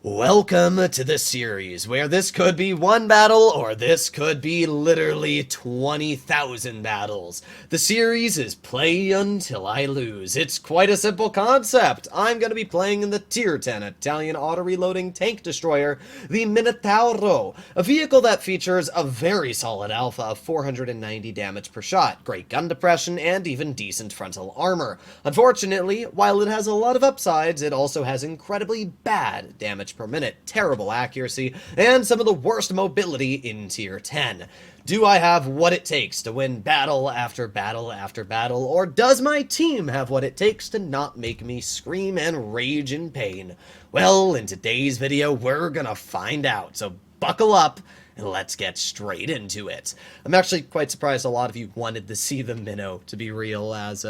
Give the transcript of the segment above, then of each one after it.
Welcome to the series, where this could be one battle, or this could be literally 20,000 battles. The series is Play Until I Lose. It's quite a simple concept. I'm going to be playing in the Tier 10 Italian auto-reloading tank destroyer, the Minotauro, a vehicle that features a very solid alpha of 490 damage per shot, great gun depression, and even decent frontal armor. Unfortunately, while it has a lot of upsides, it also has incredibly bad damage per minute, terrible accuracy, and some of the worst mobility in Tier 10. Do I have what it takes to win battle after battle after battle, or does my team have what it takes to not make me scream and rage in pain? Well, in today's video, we're gonna find out, so buckle up and let's get straight into it. I'm actually quite surprised a lot of you wanted to see the Minnow, to be real, as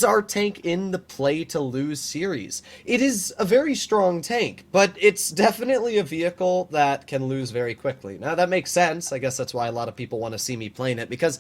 our tank in the Play to Lose series. It is a very strong tank, but it's definitely a vehicle that can lose very quickly. Now, that makes sense. I guess that's why a lot of people want to see me playing it, because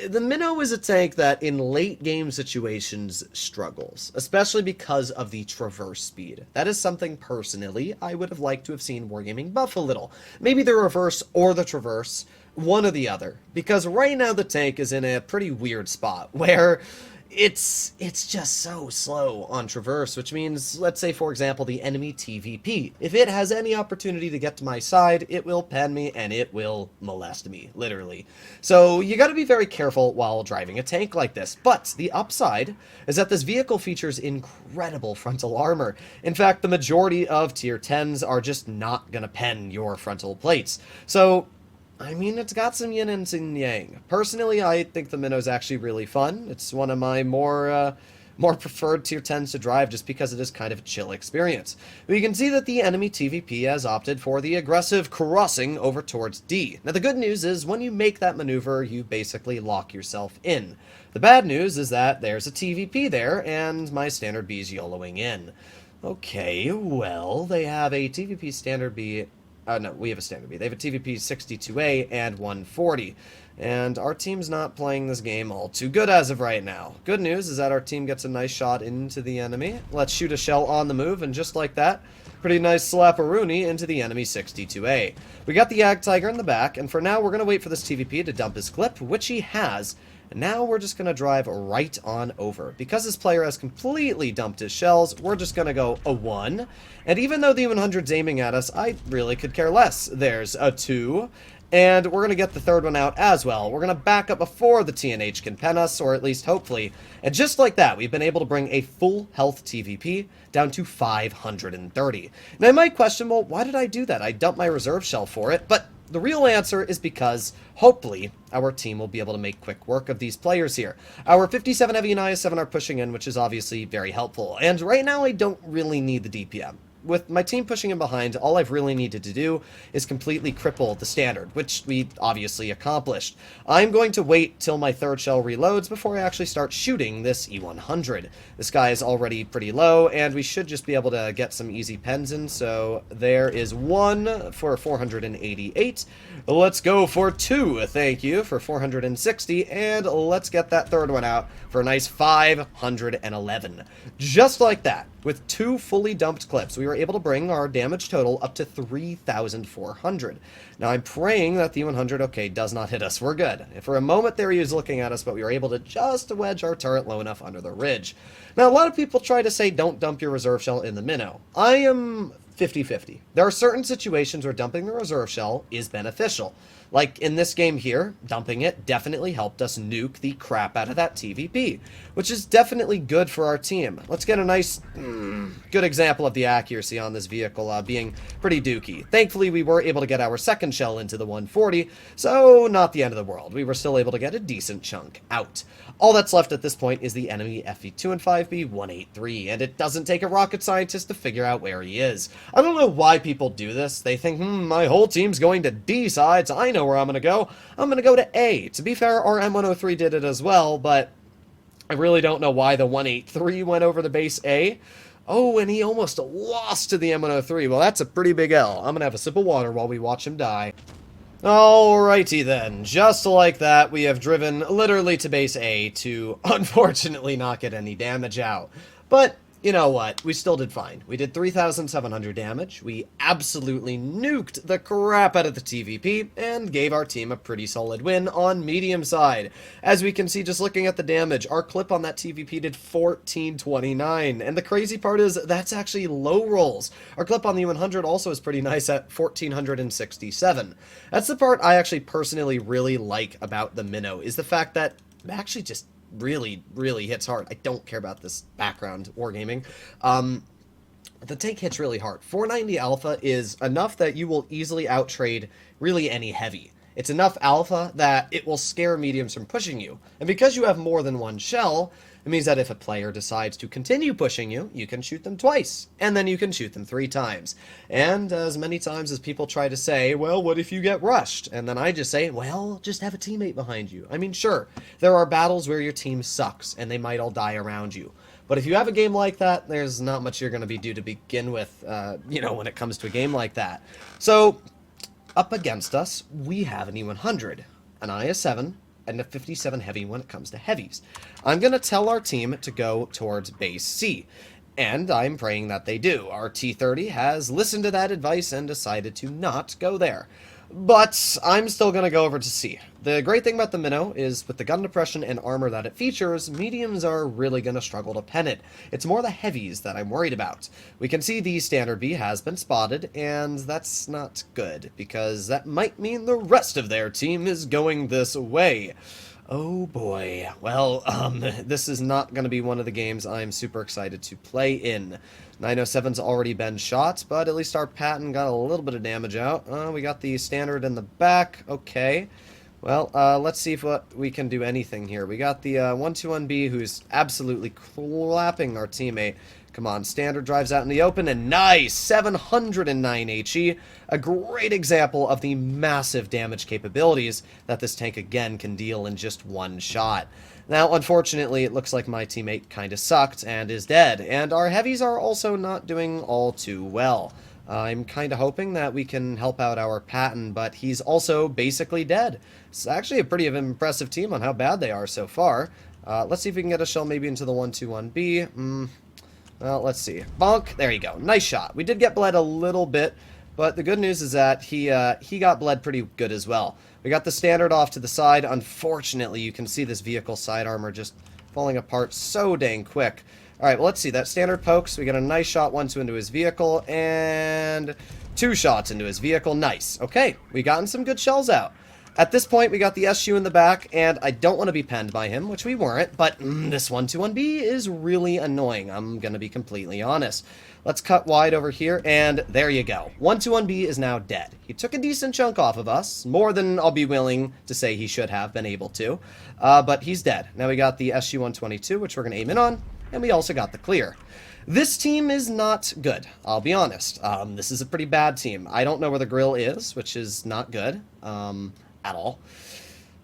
the Minnow is a tank that in late game situations struggles, especially because of the traverse speed. That is something personally I would have liked to have seen Wargaming buff a little. Maybe the reverse or the traverse, one or the other, because right now the tank is in a pretty weird spot where it's just so slow on traverse, which means, let's say, for example, the enemy TVP. If it has any opportunity to get to my side, it will pen me and it will molest me, literally. So you gotta be very careful while driving a tank like this. But the upside is that this vehicle features incredible frontal armor. In fact, the majority of tier 10s are just not gonna pen your frontal plates. So I mean, it's got some yin and some yang. Personally, I think the Minnow's actually really fun. It's one of my more preferred tier 10s to drive just because it is kind of a chill experience. We can see that the enemy TVP has opted for the aggressive crossing over towards D. Now, the good news is when you make that maneuver, you basically lock yourself in. The bad news is that there's a TVP there, and my standard B is YOLOing in. Okay, well, they have a TVP standard B. No, we have a standard B. They have a TVP 62A and 140. And our team's not playing this game all too good as of right now. Good news is that our team gets a nice shot into the enemy. Let's shoot a shell on the move, and just like that, pretty nice slap-a-rooney into the enemy 62A. We got the Ag Tiger in the back, and for now we're going to wait for this TVP to dump his clip, which he has. And now we're just going to drive right on over. Because this player has completely dumped his shells, we're just going to go a 1. And even though the E100's aiming at us, I really could care less. There's a 2. And we're going to get the third one out as well. We're going to back up before the TNH can pen us, or at least hopefully. And just like that, we've been able to bring a full health TVP down to 530. Now, I might question, well, why did I do that? I dumped my reserve shell for it, but the real answer is because, hopefully, our team will be able to make quick work of these players here. Our 57 Heavy and IS-7 are pushing in, which is obviously very helpful. And right now, I don't really need the DPM. With my team pushing in behind, all I've really needed to do is completely cripple the standard, which we obviously accomplished. I'm going to wait till my third shell reloads before I actually start shooting this E100. This guy is already pretty low, and we should just be able to get some easy pens in, so there is 1 for 488. Let's go for 2, thank you, for 460, and let's get that third one out for a nice 511. Just like that, with 2 fully dumped clips, we were able to bring our damage total up to 3,400. Now, I'm praying that the 100, okay, does not hit us. We're good. For a moment there, he was looking at us, but we were able to just wedge our turret low enough under the ridge. Now, a lot of people try to say don't dump your reserve shell in the Minnow. I am 50-50. There are certain situations where dumping the reserve shell is beneficial. Like in this game here, dumping it definitely helped us nuke the crap out of that TVP, which is definitely good for our team. Let's get a nice, good example of the accuracy on this vehicle being pretty dookie. Thankfully, we were able to get our second shell into the 140, so not the end of the world. We were still able to get a decent chunk out. All that's left at this point is the enemy FE2 and 5B 183, and it doesn't take a rocket scientist to figure out where he is. I don't know why people do this. They think, my whole team's going to D sides. I know where I'm going to go. I'm going to go to A. To be fair, our M103 did it as well, but I really don't know why the 183 went over the base A. Oh, and he almost lost to the M103. Well, that's a pretty big L. I'm going to have a sip of water while we watch him die. Alrighty then, just like that, we have driven literally to base A to, unfortunately, not get any damage out. But you know what? We still did fine. We did 3,700 damage. We absolutely nuked the crap out of the TVP and gave our team a pretty solid win on medium side. As we can see, just looking at the damage, our clip on that TVP did 1429. And the crazy part is that's actually low rolls. Our clip on the 100 also is pretty nice at 1467. That's the part I actually personally really like about the Minnow, is the fact that it actually just really hits hard. I don't care about this background wargaming. The tank hits really hard. 490 alpha is enough that you will easily outtrade really any heavy. It's enough alpha that it will scare mediums from pushing you. And because you have more than one shell, it means that if a player decides to continue pushing you, you can shoot them twice, and then you can shoot them 3 times. And as many times as people try to say, well, what if you get rushed? And then I just say, well, just have a teammate behind you. I mean, sure, there are battles where your team sucks, and they might all die around you. But if you have a game like that, there's not much you're going to be due to begin with, when it comes to a game like that. So, up against us, we have an E100, an IS-7, and a 57 heavy when it comes to heavies. I'm going to tell our team to go towards base C, and I'm praying that they do. Our T-30 has listened to that advice and decided to not go there. But I'm still going to go over to C. The great thing about the Minnow is with the gun depression and armor that it features, mediums are really going to struggle to pen it. It's more the heavies that I'm worried about. We can see the standard B has been spotted, and that's not good, because that might mean the rest of their team is going this way. Oh boy. Well, this is not going to be one of the games I'm super excited to play in. 907's already been shot, but at least our Patton got a little bit of damage out. We got the standard in the back. Okay. Well, let's see if we can do anything here. We got the 121B who's absolutely clapping our teammate. Come on, standard drives out in the open, and nice! 709 HE. A great example of the massive damage capabilities that this tank again can deal in just one shot. Now, unfortunately, it looks like my teammate kinda sucked and is dead, and our heavies are also not doing all too well. I'm kinda hoping that we can help out our Patton, but he's also basically dead. It's actually a pretty impressive team on how bad they are so far. Let's see if we can get a shell maybe into the 121B. Well, let's see. Bonk. There you go. Nice shot. We did get bled a little bit, but the good news is that he got bled pretty good as well. We got the standard off to the side. Unfortunately, you can see this vehicle side armor just falling apart so dang quick. Alright, well, let's see. That standard pokes. We got a nice shot, 1-2 into his vehicle, and 2 shots into his vehicle. Nice. Okay, we gotten some good shells out. At this point, we got the SU in the back, and I don't want to be penned by him, which we weren't, but this 121B is really annoying. I'm going to be completely honest. Let's cut wide over here, and there you go. 121B is now dead. He took a decent chunk off of us, more than I'll be willing to say he should have been able to, but he's dead. Now we got the SU-122, which we're going to aim in on, and we also got the clear. This team is not good, I'll be honest. This is a pretty bad team. I don't know where the grill is, which is not good. At all.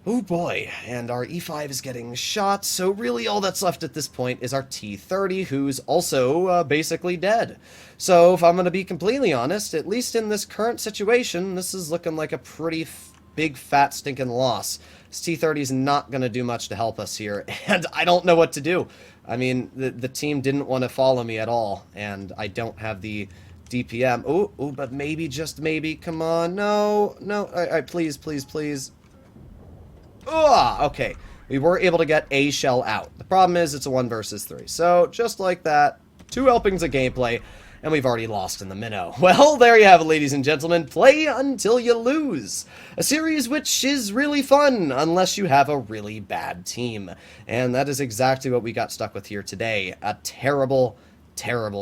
Oh boy, and our E5 is getting shot, so really all that's left at this point is our T-30, who's also basically dead. So if I'm going to be completely honest, at least in this current situation, this is looking like a pretty big fat stinking loss. This T-30 is not going to do much to help us here, and I don't know what to do. I mean, the team didn't want to follow me at all, and I don't have the DPM. Ooh, but maybe, just maybe. Come on. No. Alright, please. Okay. We were able to get a shell out. The problem is it's a 1 versus 3. So, just like that, 2 helpings of gameplay, and we've already lost in the Minnow. Well, there you have it, ladies and gentlemen. Play until you lose. A series which is really fun, unless you have a really bad team. And that is exactly what we got stuck with here today. A terrible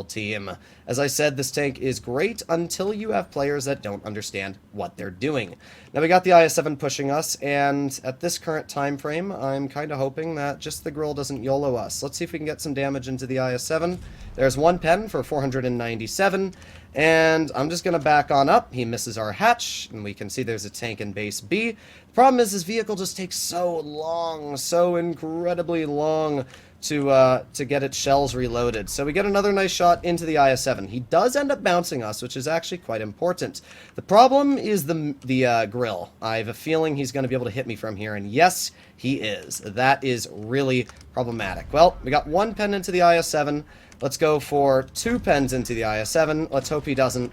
team. As I said, this tank is great until you have players that don't understand what they're doing. Now we got the IS-7 pushing us, and at this current time frame, I'm kind of hoping that just the grill doesn't YOLO us. Let's see if we can get some damage into the IS-7. There's 1 pen for 497, and I'm just going to back on up. He misses our hatch, and we can see there's a tank in base B. The problem is his vehicle just takes so long, so incredibly long to get its shells reloaded. So we get another nice shot into the IS-7. He does end up bouncing us, which is actually quite important. The problem is the grill. I have a feeling he's going to be able to hit me from here, and yes, he is. That is really problematic. Well, we got 1 pen into the IS-7. Let's go for 2 pens into the IS-7. Let's hope he doesn't,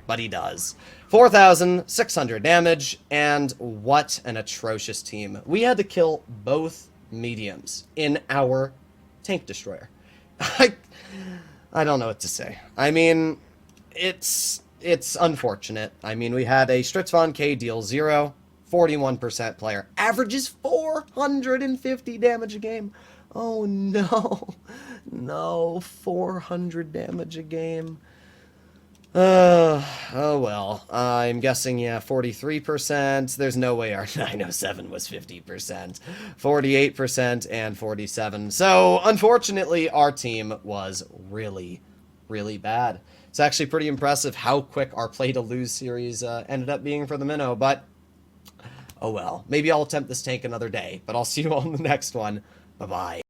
but he does. 4,600 damage, and what an atrocious team. We had to kill both mediums in our tank destroyer. I don't know what to say. I mean, it's unfortunate. I mean, we had a Stritz von K deal 0, 41% player. Averages 450 damage a game. Oh no. No, 400 damage a game. Oh well. I'm guessing, yeah, 43%. There's no way our 907 was 50%. 48% and 47%. So, unfortunately, our team was really, really bad. It's actually pretty impressive how quick our play to lose series ended up being for the Minnow, but oh well. Maybe I'll attempt this tank another day, but I'll see you all in the next one. Bye-bye.